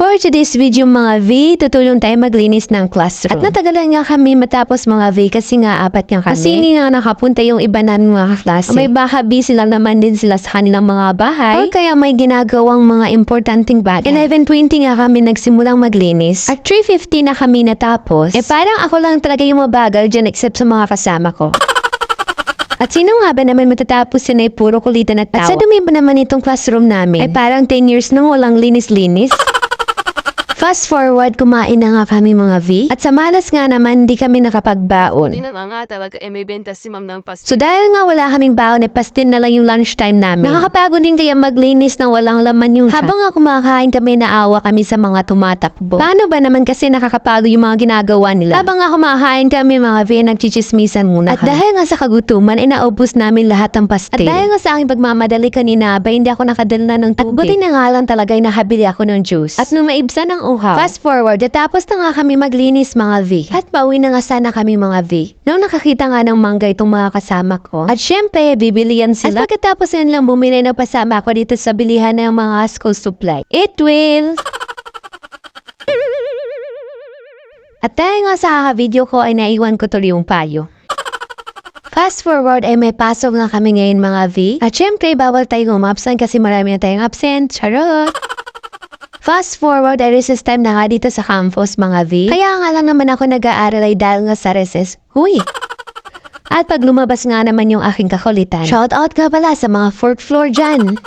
For today's video mga V, tutulong tayo maglinis ng classroom. At natagalan nga kami matapos mga V kasi nga apat nga kami. Kasi hindi nga nakapunta yung iba namin mga klase. May baka busy lang naman din sila sa kanilang mga bahay. O kaya may ginagawang mga importanteng bagay. 11:20 nga kami nagsimulang maglinis. At 3:50 na kami natapos. Parang ako lang talaga yung mabagal dyan except sa mga kasama ko. At sino nga ba naman matatapos yun ay puro kulitan at tawa? At sa dumi ba naman itong classroom namin? Parang 10 years nang walang linis-linis. Fast forward, kumain na nga kami mga V. At sa malas nga naman, di kami nakapagbaon. Hindi na nga talaga may benta si ma'am ng pastil. So dahil nga wala kaming baon, pastin na lang yung lunchtime namin. Nakakapagod din kaya maglinis na walang laman yung Habang nga kumakain kami, naawa kami sa mga tumatakbo. Paano ba naman kasi nakakapagod yung mga ginagawa nila? Habang nga kumakain kami mga V, nagchichismisan muna. At dahil nga sa kagutuman, naubos namin lahat ng pastil. At dahil nga sa aking pagmamadali kanina, ba hindi ako nakadala ng tubig. At buti na nga lang talaga ay nakabili ako ng juice. At nung maibsan ng uhaw. Fast forward, tapos na nga kami maglinis mga V. At pauwi na nga sana kami mga V. Nung nakakita nga ng mangga itong mga kasama ko. At syempre, bibili yan sila. At pagkatapos yan lang bumili na pasama ko dito sa bilihan ng mga school supply. It will! At dahil nga sa kaka-video ko ay naiwan ko tuloy yung payo. Fast forward ay may pasok nga kami ngayon mga V. At syempre, bawal tayong umabsent kasi marami na tayong absent. Charot! Fast forward ay recess time na nga dito sa campus mga V. Kaya nga lang naman ako nag-aaral ay dahil nga sa recess. Huy! At pag lumabas nga naman yung aking kakulitan. Shout out ka pala sa mga 4th floor dyan.